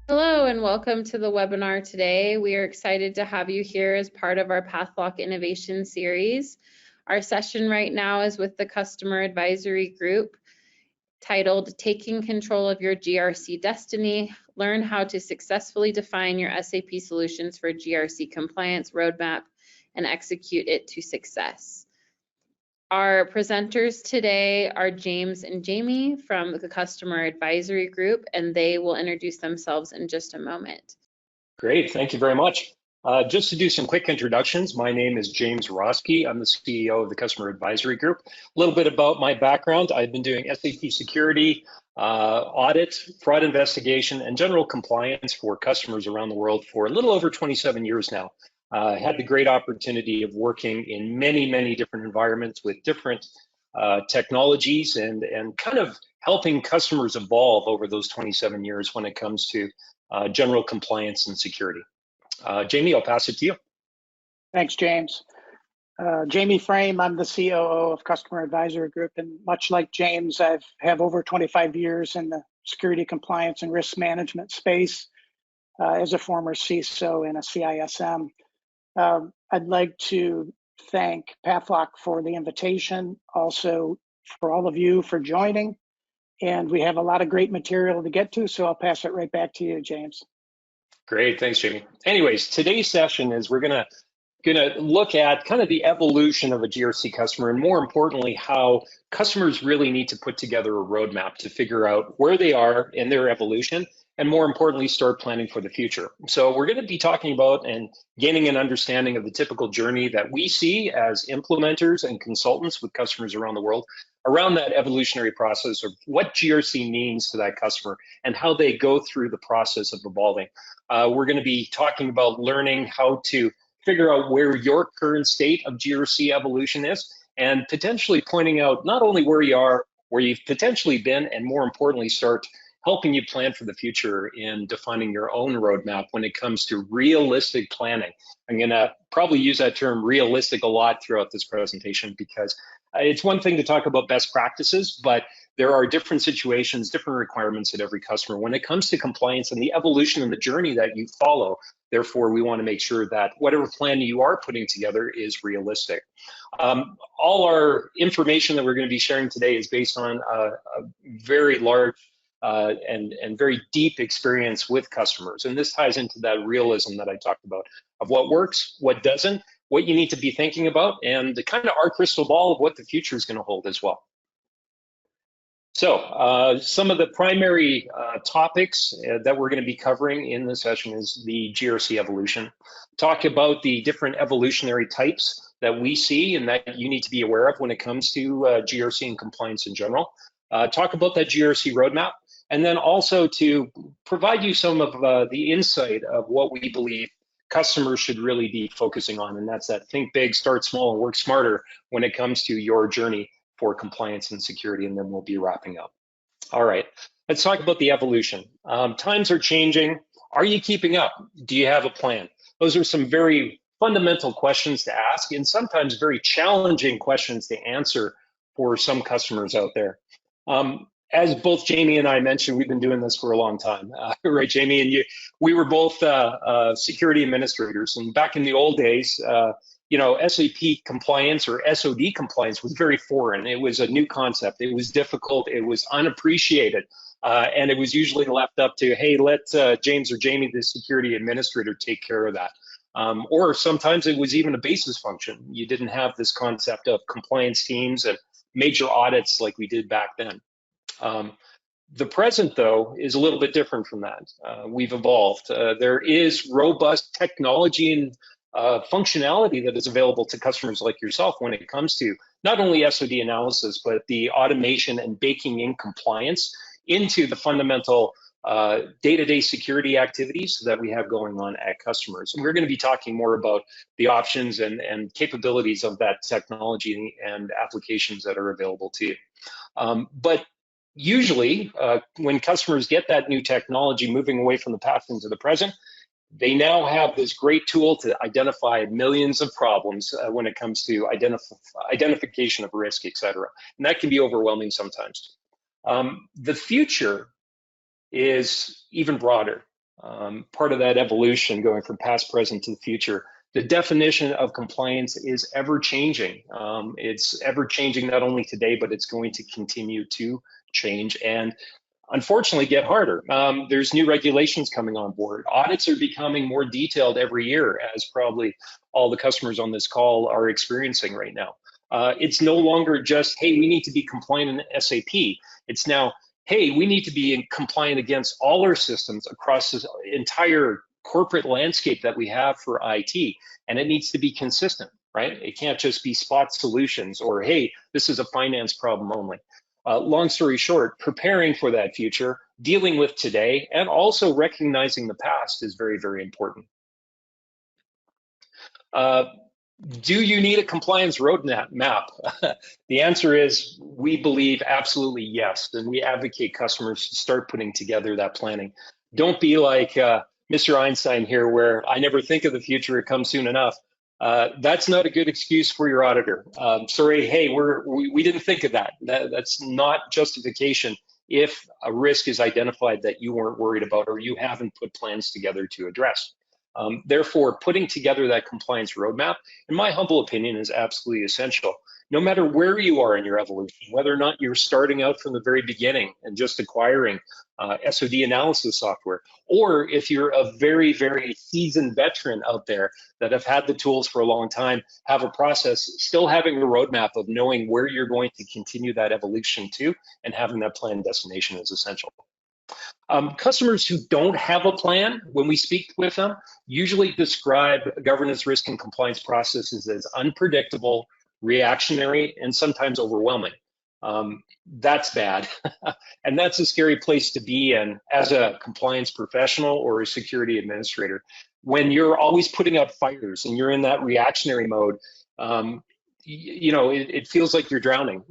Hello and welcome to the webinar today. We are excited to have you here as part of our Pathlock Innovation Series. Our session right now is with the Customer Advisory Group titled Taking Control of Your GRC Destiny, Learn How to Successfully Define Your SAP Solutions for GRC Compliance Roadmap and Execute It to Success. Our presenters today are James and Jamie from the Customer Advisory Group, and they will introduce themselves in just a moment. Great, thank you very much. Just to do some quick introductions, my name is James Roski. I'm the CEO of the Customer Advisory Group. A little bit about my background. I've been doing SAP security, audit, fraud investigation, and general compliance for customers around the world for a little over 27 years now. Had the great opportunity of working in many different environments with different technologies and kind of helping customers evolve over those 27 years when it comes to general compliance and security. Jamie, I'll pass it to you. Thanks, James. Jamie Frame, I'm the COO of Customer Advisory Group, and much like James, I have over 25 years in the security compliance and risk management space as a former CISO and a CISM. I'd like to thank Pathlock for the invitation, also for all of you for joining. And we have a lot of great material to get to, so I'll pass it right back to you, James. Great, thanks, Jamie. Anyways, today's session is we're gonna look at kind of the evolution of a GRC customer, and more importantly, how customers really need to put together a roadmap to figure out where they are in their evolution, and more importantly, start planning for the future. So we're going to be talking about and gaining an understanding of the typical journey that we see as implementers and consultants with customers around the world around that evolutionary process of what GRC means to that customer and how they go through the process of evolving. We're going to be talking about learning how to figure out where your current state of GRC evolution is, and potentially pointing out not only where you are, where you've potentially been, and more importantly, start helping you plan for the future in defining your own roadmap when it comes to realistic planning. I'm going to probably use that term realistic a lot throughout this presentation because it's one thing to talk about best practices, but there are different situations, different requirements at every customer when it comes to compliance and the evolution and the journey that you follow. Therefore, we want to make sure that whatever plan you are putting together is realistic. All our information that we're going to be sharing today is based on a very large and very deep experience with customers. And this ties into that realism that I talked about of what works, what doesn't, what you need to be thinking about, and the kind of our crystal ball of what the future is going to hold as well. So some of the primary topics that we're going to be covering in this session is the GRC evolution. Talk about the different evolutionary types that we see and that you need to be aware of when it comes to GRC and compliance in general. Talk about that GRC roadmap, and then also to provide you some of the insight of what we believe customers should really be focusing on, and that's that think big, start small, and work smarter when it comes to your journey for compliance and security, and then we'll be wrapping up. All right, let's talk about the evolution. Times are changing. Are you keeping up? Do you have a plan? Those are some very fundamental questions to ask, and sometimes very challenging questions to answer for some customers out there. As both Jamie and I mentioned, we've been doing this for a long time, right, Jamie? And we were both security administrators, and back in the old days, you know, SAP compliance or SOD compliance was very foreign. It was a new concept. It was difficult. It was unappreciated. And it was usually left up to, hey, let James or Jamie, the security administrator, take care of that. Or sometimes it was even a basis function. You didn't have this concept of compliance teams and major audits like we did back then. The present, though, is a little bit different from that. We've evolved. There is robust technology and functionality that is available to customers like yourself when it comes to not only SOD analysis, but the automation and baking in compliance into the fundamental day-to-day security activities that we have going on at customers. And we're going to be talking more about the options and capabilities of that technology and applications that are available to you. But usually, when customers get that new technology moving away from the past into the present, they now have this great tool to identify millions of problems when it comes to identification of risk, et cetera. And that can be overwhelming sometimes. The future is even broader. part of that evolution going from past, present to the future. The definition of compliance is ever changing. It's ever changing not only today, but it's going to continue to change and unfortunately get harder. There's new regulations coming on board. Audits are becoming more detailed every year, as probably all the customers on this call are experiencing right now. It's no longer just, hey, we need to be compliant in SAP. It's now, hey, we need to be compliant against all our systems across this entire corporate landscape that we have for IT, and it needs to be consistent, right? It can't just be spot solutions or, hey, this is a finance problem only. Long story short, preparing for that future, dealing with today, and also recognizing the past is very, very important. Do you need a compliance roadmap? The answer is we believe absolutely yes, and we advocate customers to start putting together that planning. Don't be like Mr. Einstein here, where I never think of the future, it comes soon enough. That's not a good excuse for your auditor. Sorry, hey, we didn't think of that. That's not justification if a risk is identified that you weren't worried about or you haven't put plans together to address. Therefore, putting together that compliance roadmap, in my humble opinion, is absolutely essential. No matter where you are in your evolution, whether or not you're starting out from the very beginning and just acquiring SOD analysis software, or if you're a very, very seasoned veteran out there that have had the tools for a long time, have a process, still having a roadmap of knowing where you're going to continue that evolution to and having that planned destination is essential. Customers who don't have a plan, when we speak with them, usually describe governance, risk, and compliance processes as unpredictable, reactionary, and sometimes overwhelming. That's bad. And that's a scary place to be in as a compliance professional or a security administrator. When you're always putting out fires and you're in that reactionary mode, it feels like you're drowning.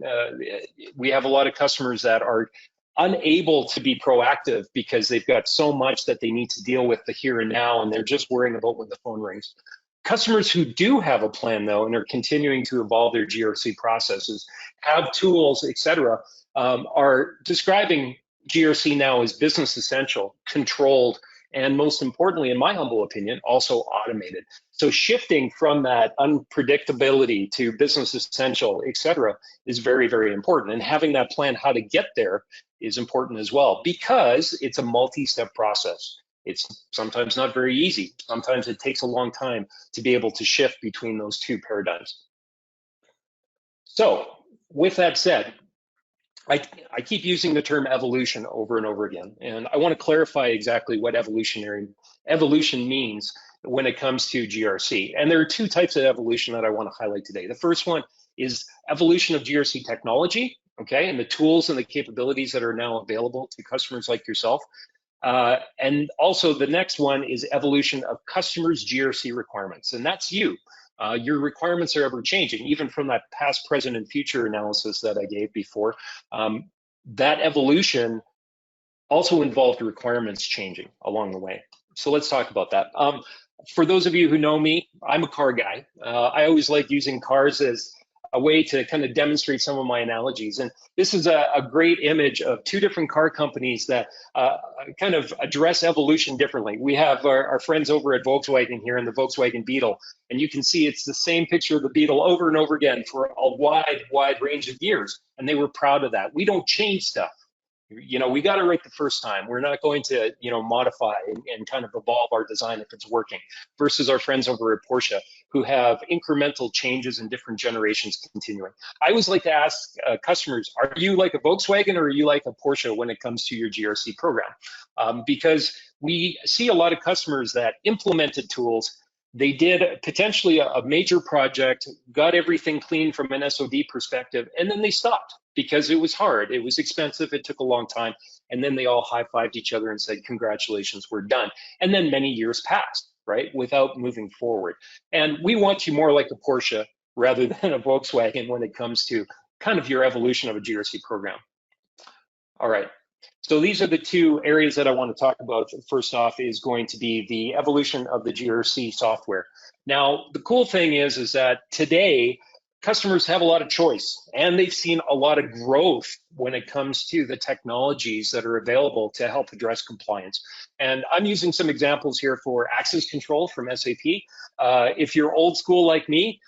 We have a lot of customers that are unable to be proactive because they've got so much that they need to deal with the here and now, and they're just worrying about when the phone rings. Customers who do have a plan, though, and are continuing to evolve their GRC processes, have tools, et cetera, are describing GRC now as business essential, controlled, and most importantly, in my humble opinion, also automated. So shifting from that unpredictability to business essential, et cetera, is very, very important. And having that plan how to get there is important as well, because it's a multi-step process. It's sometimes not very easy. Sometimes it takes a long time to be able to shift between those two paradigms. So with that said, I keep using the term evolution over and over again, and I want to clarify exactly what evolution means when it comes to GRC. And there are two types of evolution that I want to highlight today. The first one is evolution of GRC technology, okay, and the tools and the capabilities that are now available to customers like yourself. And also the next one is evolution of customers' GRC requirements, and that's you. Your requirements are ever changing, even from that past, present, and future analysis that I gave before. That evolution also involved requirements changing along the way. So let's talk about that. For those of you who know me, I'm a car guy. I always like using cars as a way to kind of demonstrate some of my analogies. And this is a great image of two different car companies that kind of address evolution differently. We have our friends over at Volkswagen here in the Volkswagen Beetle, and you can see it's the same picture of the Beetle over and over again for a wide range of years. And they were proud of that. We don't change stuff. We got it right the first time. We're not going to, modify and kind of evolve our design if it's working, versus our friends over at Porsche who have incremental changes in different generations continuing. I always like to ask customers, are you like a Volkswagen or are you like a Porsche when it comes to your GRC program? Because we see a lot of customers that implemented tools. They did potentially a major project, got everything clean from an SOD perspective, and then they stopped because it was hard, it was expensive, it took a long time, and then they all high-fived each other and said, congratulations, we're done. And then many years passed, right, without moving forward. And we want you more like a Porsche rather than a Volkswagen when it comes to kind of your evolution of a GRC program. All right. So these are the two areas that I want to talk about. First off is going to be the evolution of the GRC software. Now, the cool thing is that today, customers have a lot of choice, and they've seen a lot of growth when it comes to the technologies that are available to help address compliance. And I'm using some examples here for access control from SAP. If you're old school like me,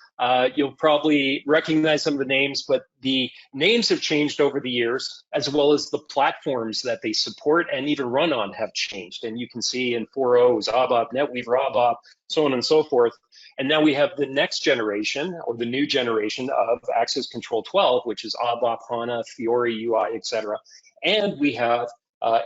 you'll probably recognize some of the names, but the names have changed over the years, as well as the platforms that they support and even run on have changed. And you can see in 4.0, ABAP, NetWeaver, ABAP, so on and so forth. And now we have the next generation, or the new generation of Access Control 12, which is ABAP, HANA, Fiori, UI, etc. And we have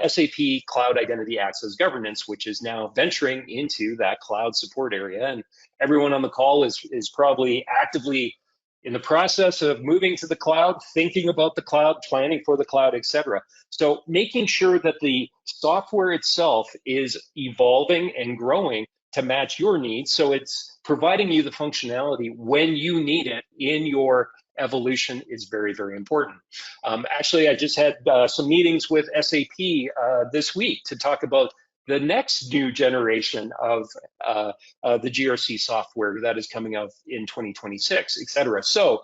SAP Cloud Identity Access Governance, which is now venturing into that cloud support area. And everyone on the call is probably actively in the process of moving to the cloud, thinking about the cloud, planning for the cloud, etc. So making sure that the software itself is evolving and growing to match your needs, so it's providing you the functionality when you need it in your evolution is very, very important. Actually, I just had some meetings with SAP this week to talk about the next new generation of the GRC software that is coming out in 2026, et cetera. So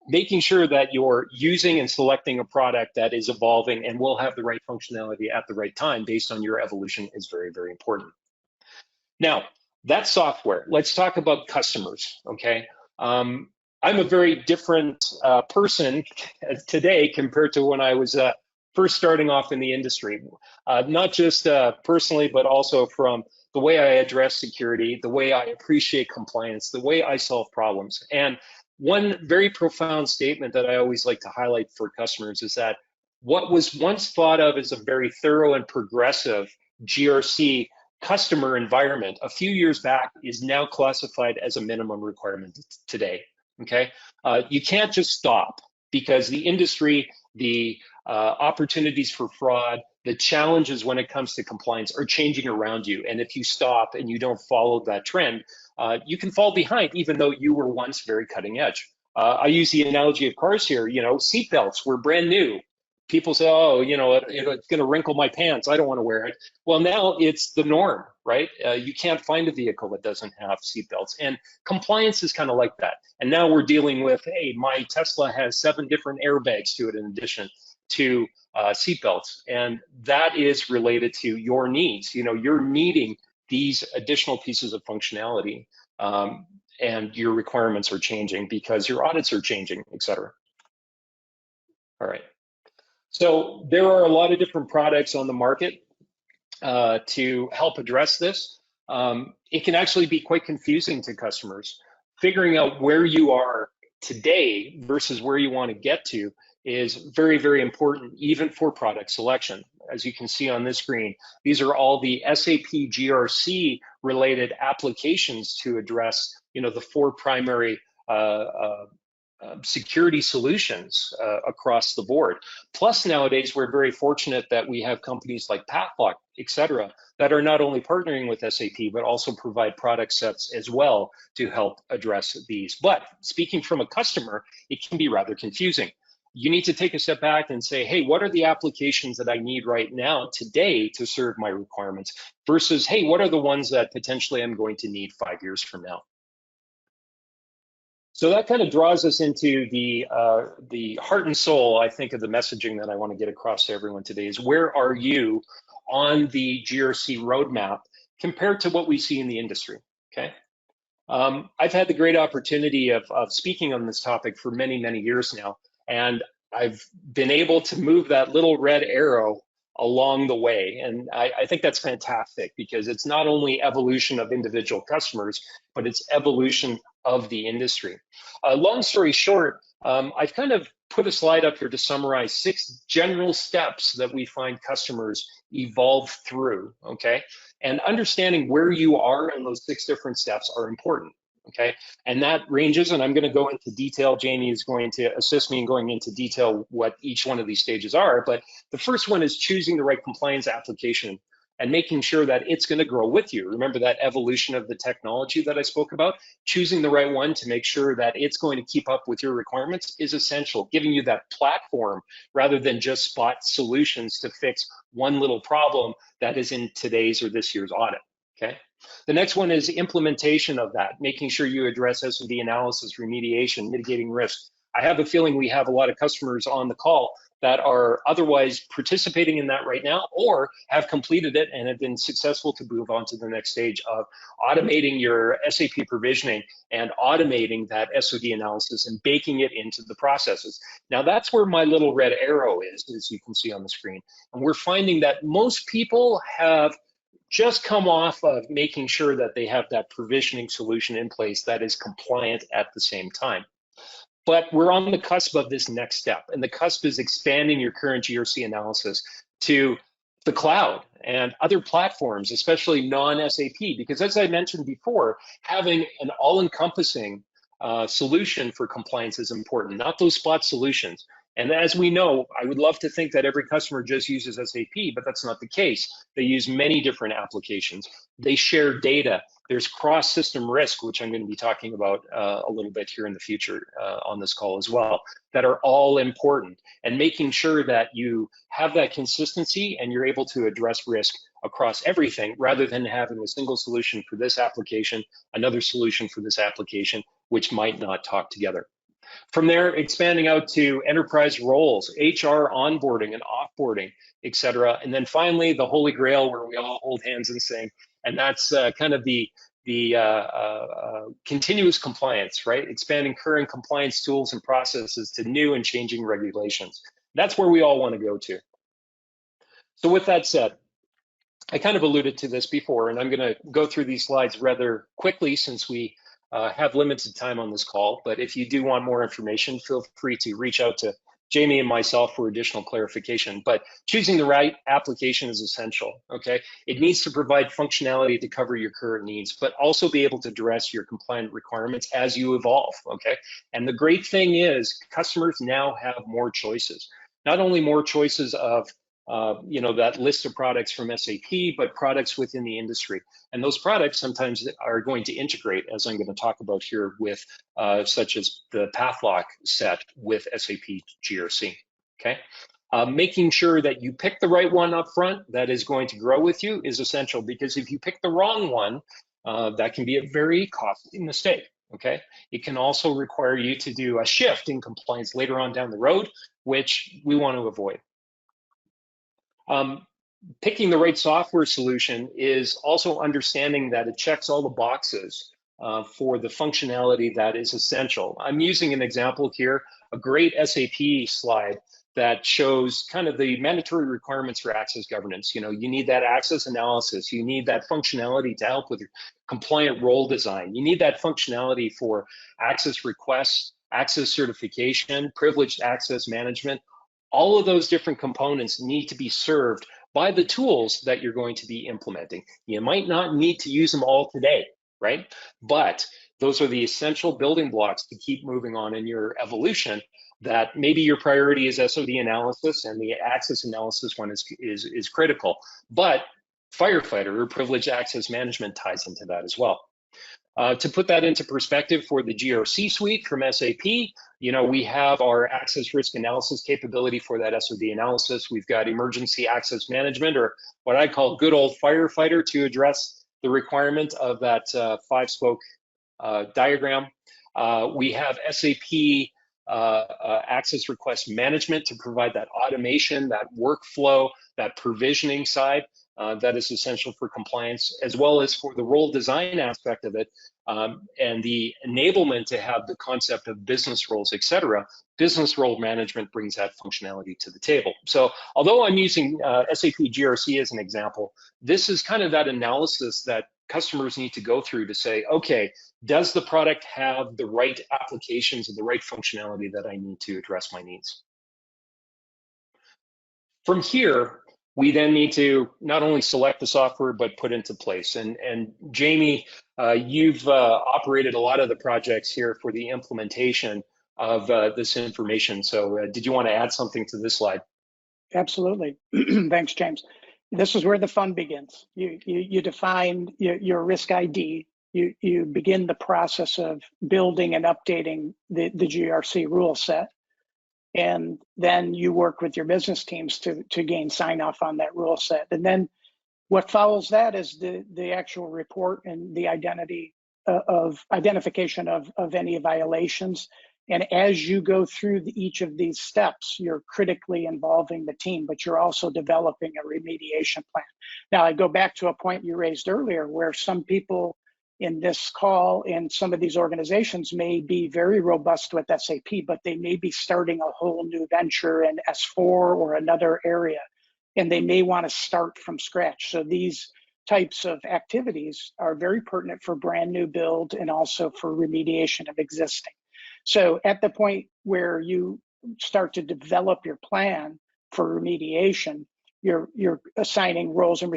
making sure that you're using and selecting a product that is evolving and will have the right functionality at the right time based on your evolution is very, very important. Now, that's software. Let's talk about customers, okay? I'm a very different person today compared to when I was first starting off in the industry. Not just personally, but also from the way I address security, the way I appreciate compliance, the way I solve problems. And one very profound statement that I always like to highlight for customers is that what was once thought of as a very thorough and progressive GRC customer environment a few years back is now classified as a minimum requirement today, okay? You can't just stop, because the industry, the opportunities for fraud, the challenges when it comes to compliance are changing around you. And if you stop and you don't follow that trend, you can fall behind, even though you were once very cutting edge. I use the analogy of cars here, seatbelts were brand new. People say, oh, it's going to wrinkle my pants. I don't want to wear it. Well, now it's the norm, right? You can't find a vehicle that doesn't have seatbelts. And compliance is kind of like that. And now we're dealing with, hey, my Tesla has 7 different airbags to it in addition to seatbelts. And that is related to your needs. You're needing these additional pieces of functionality, and your requirements are changing because your audits are changing, et cetera. All right. So there are a lot of different products on the market to help address this. It can actually be quite confusing to customers. Figuring out where you are today versus where you want to get to is very, very important, even for product selection. As you can see on this screen, these are all the SAP GRC related applications to address, the 4 primary security solutions across the board. Plus, nowadays, we're very fortunate that we have companies like Pathlock, et cetera, that are not only partnering with SAP, but also provide product sets as well to help address these. But speaking from a customer, it can be rather confusing. You need to take a step back and say, hey, what are the applications that I need right now today to serve my requirements versus, hey, what are the ones that potentially I'm going to need 5 years from now? So that kind of draws us into the heart and soul, I think, of the messaging that I want to get across to everyone today is, where are you on the GRC roadmap compared to what we see in the industry, okay? I've had the great opportunity of speaking on this topic for many, many years now, and I've been able to move that little red arrow along the way. And I think that's fantastic, because it's not only evolution of individual customers, but it's evolution of the industry. Long story short, I've kind of put a slide up here to summarize 6 general steps that we find customers evolve through, okay? And understanding where you are in those 6 different steps are important. Okay, and that ranges, and I'm going to go into detail. Jamie is going to assist me in going into detail what each one of these stages are. But the first one is choosing the right compliance application and making sure that it's going to grow with you. Remember that evolution of the technology that I spoke about? Choosing the right one to make sure that it's going to keep up with your requirements is essential, giving you that platform rather than just spot solutions to fix one little problem that is in today's or this year's audit. Okay. The next one is implementation of that, making sure you address SOD analysis, remediation, mitigating risk. I have a feeling we have a lot of customers on the call that are otherwise participating in that right now, or have completed it and have been successful to move on to the next stage of automating your SAP provisioning and automating that SOD analysis and baking it into the processes. Now that's where my little red arrow is, as you can see on the screen. And we're finding that most people have just come off of making sure that they have that provisioning solution in place that is compliant at the same time. But we're on the cusp of this next step, and the cusp is expanding your current GRC analysis to the cloud and other platforms, especially non-SAP, because as I mentioned before, having an all-encompassing solution for compliance is important, not those spot solutions. And as we know, I would love to think that every customer just uses SAP, but that's not the case. They use many different applications. They share data. There's cross-system risk, which I'm going to be talking about a little bit here in the future on this call as well, that are all important. And making sure that you have that consistency and you're able to address risk across everything, rather than having a single solution for this application, another solution for this application, which might not talk together. From there, expanding out to enterprise roles, HR onboarding and offboarding, et cetera. And then finally, the holy grail where we all hold hands and sing, and that's kind of the continuous compliance, right? Expanding current compliance tools and processes to new and changing regulations. That's where we all want to go to. So with that said, I kind of alluded to this before, and I'm going to go through these slides rather quickly since we have limited time on this call. But if you do want more information, feel free to reach out to Jamie and myself for additional clarification. But choosing the right application is essential, okay? It needs to provide functionality to cover your current needs, but also be able to address your compliant requirements as you evolve, okay? And the great thing is customers now have more choices. Not only more choices of that list of products from SAP, but products within the industry. And those products sometimes are going to integrate, as I'm going to talk about here, with such as the Pathlock set with SAP GRC, okay? Making sure that you pick the right one up front that is going to grow with you is essential, because if you pick the wrong one, that can be a very costly mistake, okay? It can also require you to do a shift in compliance later on down the road, which we want to avoid. Picking the right software solution is also understanding that it checks all the boxes for the functionality that is essential. I'm using an example here, a great SAP slide that shows kind of the mandatory requirements for access governance. You know, you need that access analysis, you need that functionality to help with your compliant role design, you need that functionality for access requests, access certification, privileged access management. All of those different components need to be served by the tools that you're going to be implementing. You might not need to use them all today, right? But those are the essential building blocks to keep moving on in your evolution, that maybe your priority is SOD analysis and the access analysis one is critical, but firefighter or privileged access management ties into that as well. To put that into perspective for the GRC suite from SAP, you know, we have our access risk analysis capability for that SOD analysis. We've got emergency access management, or what I call good old firefighter, to address the requirement of that 5-spoke diagram. We have SAP access request management to provide that automation, that workflow, that provisioning side. That is essential for compliance, as well as for the role design aspect of it, and the enablement to have the concept of business roles, et cetera. Business role management brings that functionality to the table. So although I'm using SAP GRC as an example, this is kind of that analysis that customers need to go through to say, okay, does the product have the right applications and the right functionality that I need to address my needs? From here, we then need to not only select the software, but put into place. And Jamie, you've operated a lot of the projects here for the implementation of this information. So did you want to add something to this slide? Absolutely. Thanks, James. This is where the fun begins. You define your risk ID. You begin the process of building and updating the GRC rule set. And then you work with your business teams to gain sign off on that rule set. And then What follows that is the actual report and the identification of any violations. And as you go through each of these steps, you're critically involving the team, but you're also developing a remediation plan. Now, I go back to a point you raised earlier, where some people in this call in some of these organizations may be very robust with SAP, but they may be starting a whole new venture in S4 or another area, and they may want to start from scratch. So these types of activities are very pertinent for brand new build and also for remediation of existing. So at the point where you start to develop your plan for remediation, you're assigning roles and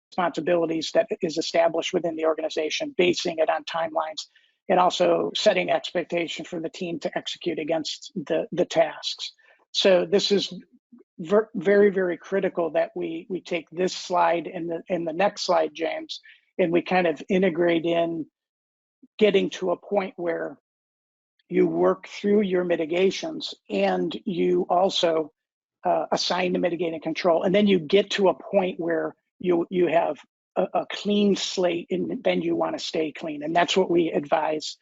responsibilities that is established within the organization, basing it on timelines, and also setting expectation for the team to execute against the tasks. So this is very, very critical that we take this slide and the next slide, James, and we kind of integrate in getting to a point where you work through your mitigations and you also assign the mitigating control, and then you get to a point where you have a clean slate, and then you want to stay clean. And that's what we advise,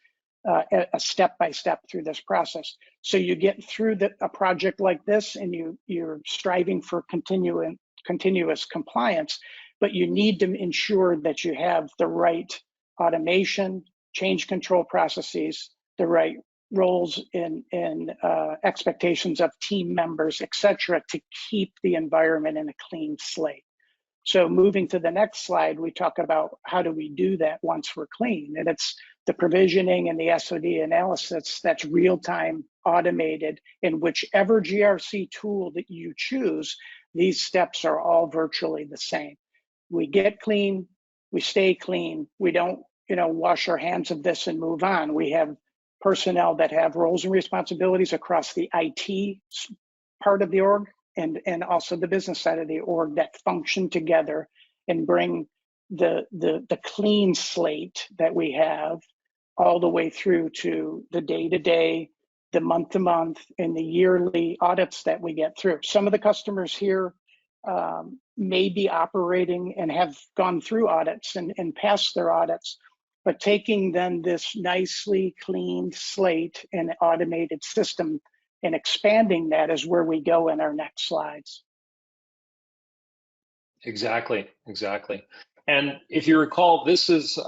a step-by-step through this process. So you get through a project like this, and you're striving for continuous compliance, but you need to ensure that you have the right automation, change control processes, the right roles and expectations of team members, et cetera, to keep the environment in a clean slate. So moving to the next slide, we talk about how do we do that once we're clean, and it's the provisioning and the SOD analysis that's real-time automated in whichever GRC tool that you choose. These steps are all virtually the same. We get clean, we stay clean. We don't, wash our hands of this and move on. We have personnel that have roles and responsibilities across the IT part of the org and also the business side of the org that function together and bring the clean slate that we have all the way through to the day-to-day, the month-to-month, and the yearly audits that we get through. Some of the customers here may be operating and have gone through audits and passed their audits, but taking then this nicely cleaned slate and automated system and expanding that is where we go in our next slides. Exactly. And if you recall, this is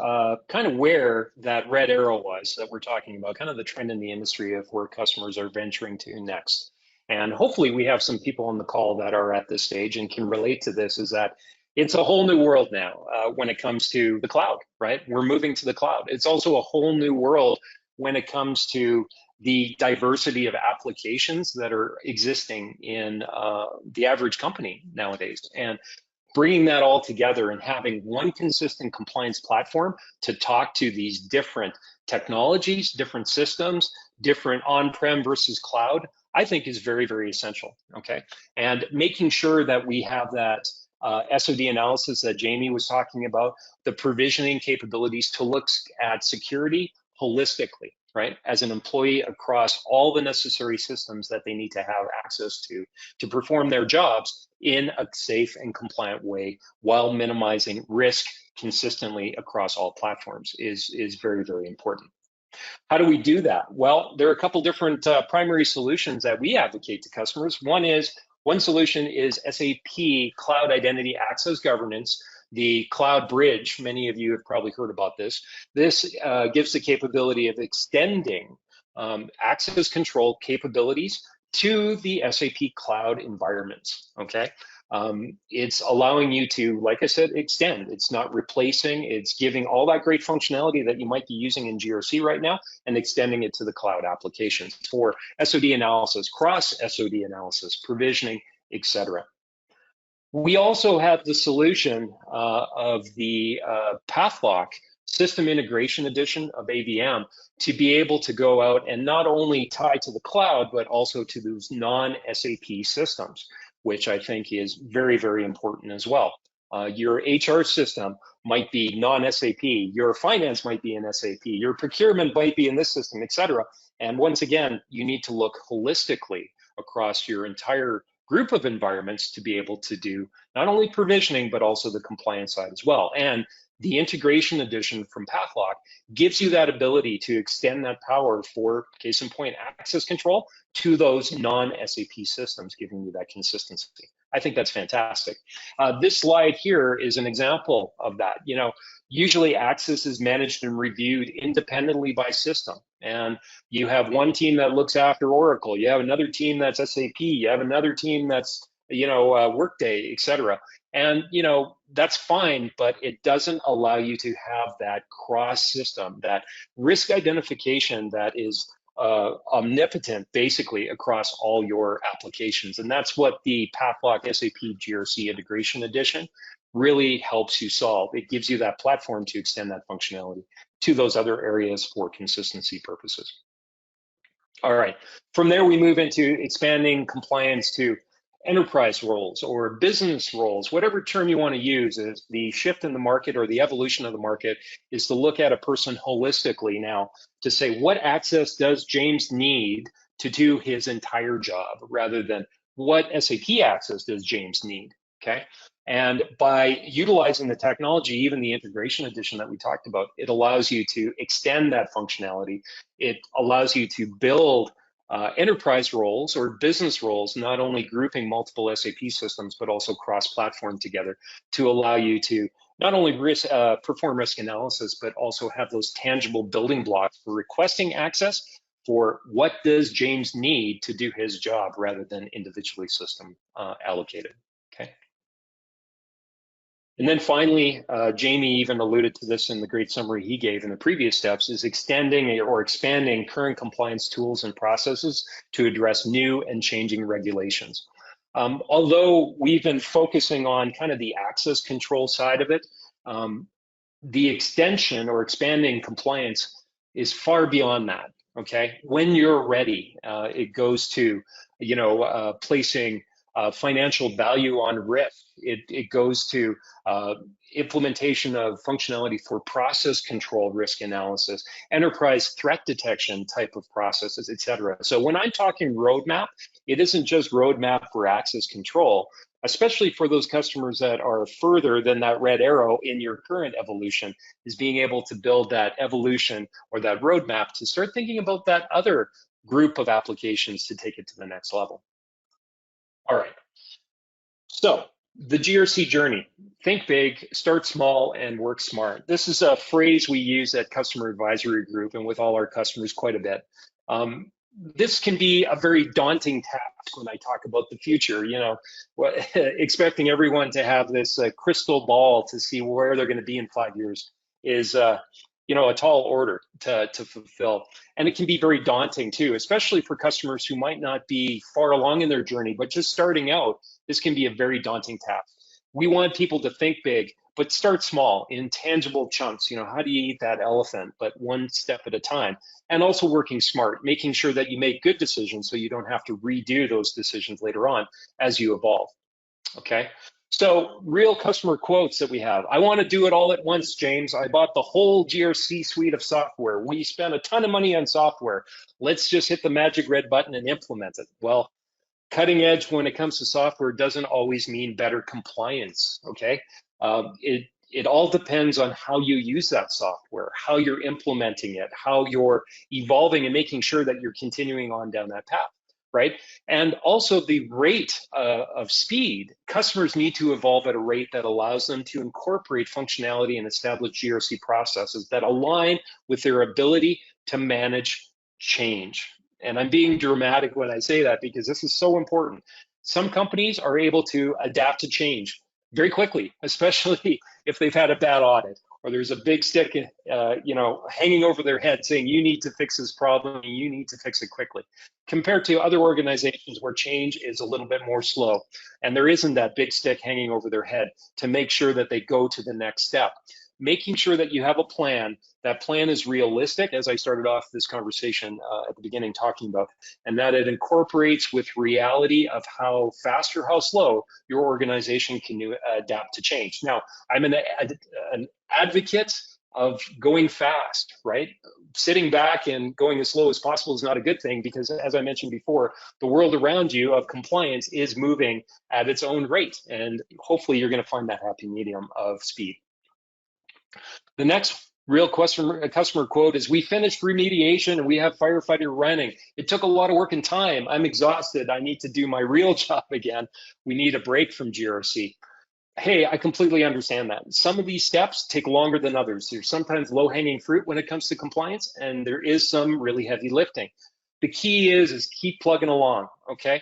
kind of where that red arrow was that we're talking about, kind of the trend in the industry of where customers are venturing to next. And hopefully we have some people on the call that are at this stage and can relate to this, is that it's a whole new world now when it comes to the cloud, right? We're moving to the cloud. It's also a whole new world when it comes to the diversity of applications that are existing in the average company nowadays. And bringing that all together and having one consistent compliance platform to talk to these different technologies, different systems, different on-prem versus cloud, I think is very, very essential, okay? And making sure that we have that SOD analysis that Jamie was talking about, the provisioning capabilities to look at security holistically, right? As an employee across all the necessary systems that they need to have access to perform their jobs in a safe and compliant way while minimizing risk consistently across all platforms is very, very important. How do we do that? Well, there are a couple different primary solutions that we advocate to customers. One solution is SAP Cloud Identity Access Governance, the Cloud Bridge. Many of you have probably heard about this. This gives the capability of extending access control capabilities to the SAP Cloud environments, okay? It's allowing you to, like I said, extend. It's not replacing, it's giving all that great functionality that you might be using in GRC right now and extending it to the cloud applications for SOD analysis, cross-SOD analysis, provisioning, etc. We also have the solution of the Pathlock System Integration Edition of AVM to be able to go out and not only tie to the cloud, but also to those non-SAP systems, which I think is very, very important as well. Your HR system might be non-SAP, your finance might be in SAP, your procurement might be in this system, et cetera. And once again, you need to look holistically across your entire group of environments to be able to do not only provisioning, but also the compliance side as well. And the integration edition from Pathlock gives you that ability to extend that power for, case in point, access control to those non-SAP systems, giving you that consistency. I think that's fantastic. This slide here is an example of that. You know, usually access is managed and reviewed independently by system. And you have one team that looks after Oracle, you have another team that's SAP, you have another team that's, you know, Workday, et cetera. And, you know, that's fine, but it doesn't allow you to have that cross system, that risk identification that is omnipotent basically across all your applications. And that's what the Pathlock SAP GRC Integration Edition really helps you solve. It gives you that platform to extend that functionality to those other areas for consistency purposes. All right, from there we move into expanding compliance to enterprise roles or business roles, whatever term you want to use. Is the shift in the market or the evolution of the market is to look at a person holistically now to say, what access does James need to do his entire job, rather than what SAP access does James need, okay? And by utilizing the technology, even the integration edition that we talked about, it allows you to extend that functionality. It allows you to build enterprise roles or business roles, not only grouping multiple SAP systems, but also cross-platform together to allow you to not only perform risk analysis, but also have those tangible building blocks for requesting access for what does James need to do his job, rather than individually system allocated, okay? And then finally, Jamie even alluded to this in the great summary he gave in the previous steps, is extending or expanding current compliance tools and processes to address new and changing regulations. Although we've been focusing on kind of the access control side of it, the extension or expanding compliance is far beyond that, okay? When you're ready, it goes to, you know, placing financial value on risk. It goes to implementation of functionality for process control risk analysis, enterprise threat detection type of processes, et cetera. So when I'm talking roadmap, it isn't just roadmap for access control, especially for those customers that are further than that red arrow in your current evolution, is being able to build that evolution or that roadmap to start thinking about that other group of applications to take it to the next level. All right, so the GRC journey. Think big, start small, and work smart. This is a phrase we use at Customer Advisory Group and with all our customers quite a bit. This can be a very daunting task when I talk about the future, you know, expecting everyone to have this crystal ball to see where they're going to be in 5 years is, you know, a tall order to fulfill. And it can be very daunting too, especially for customers who might not be far along in their journey, but just starting out. This can be a very daunting task. We want people to think big, but start small in tangible chunks. You know, how do you eat that elephant, but one step at a time? And also working smart, making sure that you make good decisions so you don't have to redo those decisions later on as you evolve, okay? So real customer quotes that we have. I want to do it all at once, James. I bought the whole GRC suite of software. We spent a ton of money on software. Let's just hit the magic red button and implement it. Well, cutting edge when it comes to software doesn't always mean better compliance, okay? It all depends on how you use that software, how you're implementing it, how you're evolving and making sure that you're continuing on down that path, right? And also the rate of speed. Customers need to evolve at a rate that allows them to incorporate functionality and establish GRC processes that align with their ability to manage change. And I'm being dramatic when I say that because this is so important. Some companies are able to adapt to change very quickly, especially if they've had a bad audit or there's a big stick, you know, hanging over their head saying you need to fix this problem and you need to fix it quickly, compared to other organizations where change is a little bit more slow and there isn't that big stick hanging over their head to make sure that they go to the next step. Making sure that you have a plan, that plan is realistic, as I started off this conversation at the beginning talking about, and that it incorporates with reality of how fast or how slow your organization can adapt to change. Now, I'm an advocate of going fast, right? sitting back and going as slow as possible is not a good thing, because as I mentioned before, the world around you of compliance is moving at its own rate, and hopefully you're going to find that happy medium of speed. The next real customer quote is, we finished remediation and we have firefighter running. It took a lot of work and time. I'm exhausted. I need to do my real job again. We need a break from GRC. Hey, I completely understand that. Some of these steps take longer than others. There's sometimes low-hanging fruit when it comes to compliance, and there is some really heavy lifting. The key is keep plugging along, okay?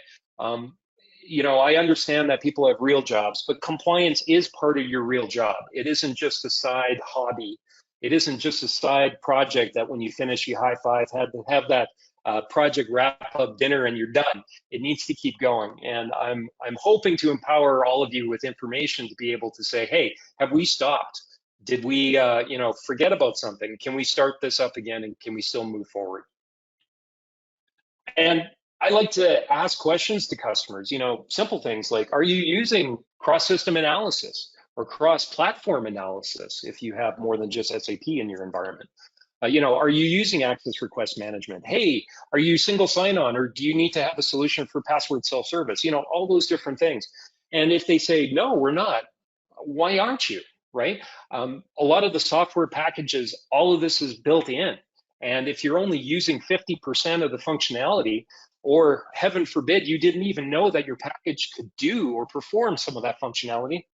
You know, I understand that people have real jobs, but compliance is part of your real job. It isn't just a side hobby. It isn't just a side project that when you finish, you high five, have that project wrap up dinner and you're done. It needs to keep going. And I'm hoping to empower all of you with information to be able to say, hey, have we stopped? Did we, you know, forget about something? Can we start this up again, and can we still move forward? And I like to ask questions to customers, you know, simple things like, are you using cross-system analysis or cross-platform analysis if you have more than just SAP in your environment? You know, are you using access request management? Hey, are you single sign-on, or do you need to have a solution for password self-service? You know, all those different things. And if they say, no, we're not, why aren't you, right? A lot of the software packages, all of this is built in. And if you're only using 50% of the functionality, or heaven forbid, you didn't even know that your package could do or perform some of that functionality,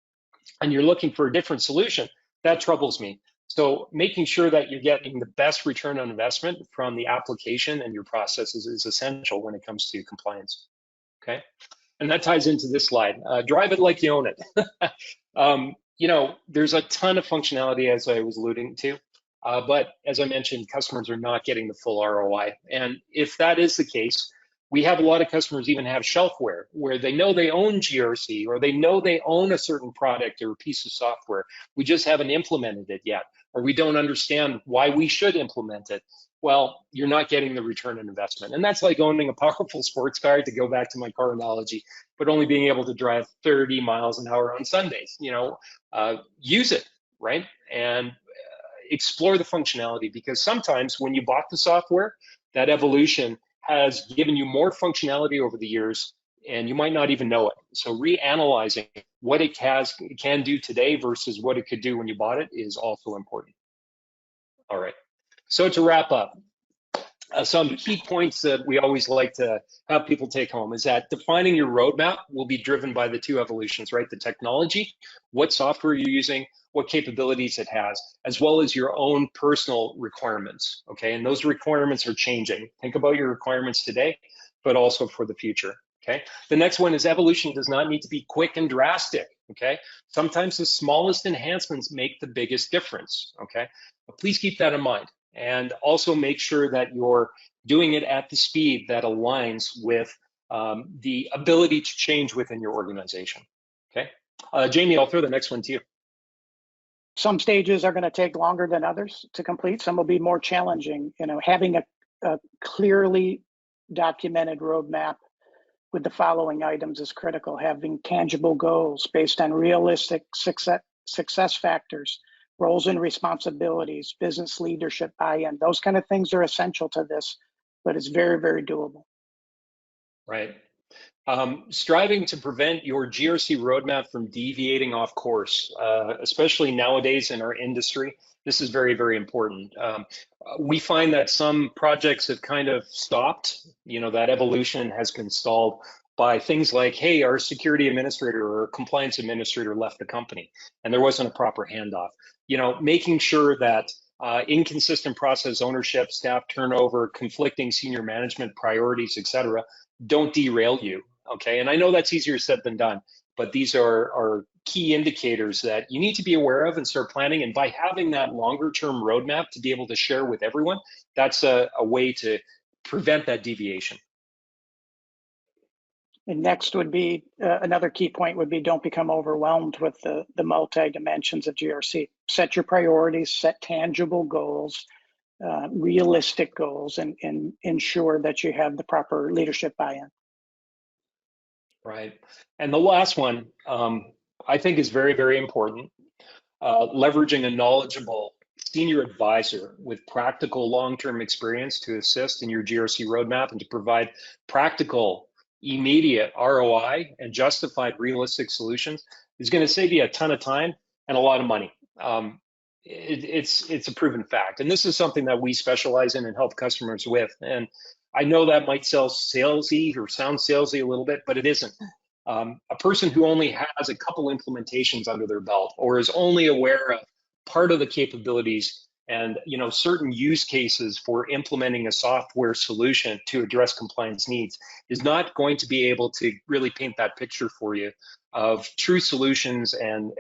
and you're looking for a different solution, that troubles me. So making sure that you're getting the best return on investment from the application and your processes is essential when it comes to compliance, okay? And that ties into this slide. Drive it like you own it. You know, there's a ton of functionality, as I was alluding to, but as I mentioned, customers are not getting the full ROI. And if that is the case, we have a lot of customers even have shelfware where they know they own GRC, or they know they own a certain product or a piece of software. We just haven't implemented it yet, or we don't understand why we should implement it. Well, you're not getting the return on investment. And that's like owning a powerful sports car, to go back to my car analogy, but only being able to drive 30 miles an hour on Sundays. You know, use it, right? And explore the functionality, because sometimes when you bought the software, that evolution has given you more functionality over the years, and you might not even know it. So reanalyzing what it can do today versus what it could do when you bought it is also important. All right, so to wrap up, some key points that we always like to have people take home is that defining your roadmap will be driven by the two evolutions, right? The technology, what software you're using, what capabilities it has, as well as your own personal requirements, okay? And those requirements are changing. Think about your requirements today, but also for the future, okay? The next one is evolution does not need to be quick and drastic, okay? Sometimes the smallest enhancements make the biggest difference, okay? But please keep that in mind. And also make sure that you're doing it at the speed that aligns with the ability to change within your organization, okay? Jamie, I'll throw the next one to you. Some stages are going to take longer than others to complete. Some will be more challenging. You know, having a clearly documented roadmap with the following items is critical. Having tangible goals based on realistic success factors, roles and responsibilities, business leadership buy-in. Those kind of things are essential to this, but it's very, very doable. Right. Striving to prevent your GRC roadmap from deviating off course, especially nowadays in our industry. This is very, very important. We find that some projects have kind of stopped. You know, that evolution has been stalled by things like, hey, our security administrator or compliance administrator left the company and there wasn't a proper handoff. You know, making sure that inconsistent process ownership, staff turnover, conflicting senior management priorities, et cetera, don't derail you, okay? And I know that's easier said than done, but these are key indicators that you need to be aware of and start planning. And by having that longer term roadmap to be able to share with everyone, that's a way to prevent that deviation. And next would be, another key point would be, don't become overwhelmed with the multi-dimensions of GRC. Set your priorities, set tangible goals, realistic goals, and ensure that you have the proper leadership buy-in. Right. And the last one, I think is very, very important. Leveraging a knowledgeable senior advisor with practical long-term experience to assist in your GRC roadmap and to provide practical, immediate ROI and justified realistic solutions is going to save you a ton of time and a lot of money. It's a proven fact. And this is something that we specialize in and help customers with. And I know that might sound salesy a little bit, but it isn't. A person who only has a couple implementations under their belt or is only aware of part of the capabilities and certain use cases for implementing a software solution to address compliance needs is not going to be able to really paint that picture for you of true solutions and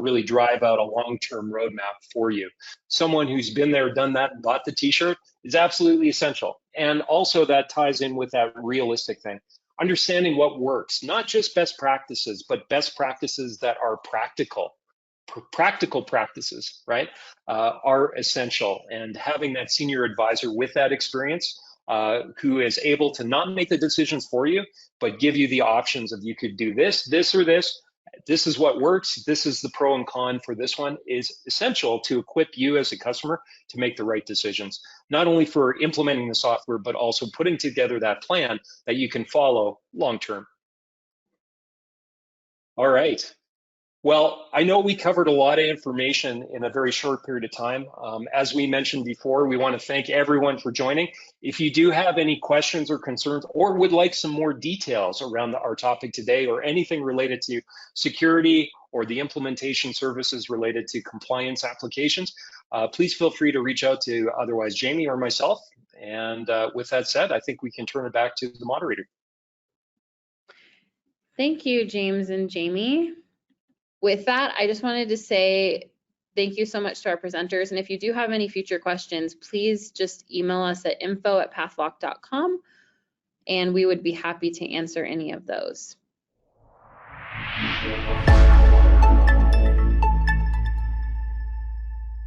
really drive out a long-term roadmap for you. Someone who's been there, done that, and bought the t-shirt is absolutely essential. And also that ties in with that realistic thing. Understanding what works, not just best practices, but best practices that are practical practices, right, are essential. And having that senior advisor with that experience who is able to not make the decisions for you, but give you the options of you could do this, this, or this. This is what works. This is the pro and con for this one is essential to equip you as a customer to make the right decisions, not only for implementing the software, but also putting together that plan that you can follow long-term. All right. Well, I know we covered a lot of information in a very short period of time. As we mentioned before, we want to thank everyone for joining. If you do have any questions or concerns or would like some more details around our topic today or anything related to security or the implementation services related to compliance applications, please feel free to reach out to otherwise Jamie or myself. And with that said, I think we can turn it back to the moderator. Thank you, James and Jamie. With that, I just wanted to say thank you so much to our presenters. And if you do have any future questions, please just email us at info@pathlock.com and we would be happy to answer any of those.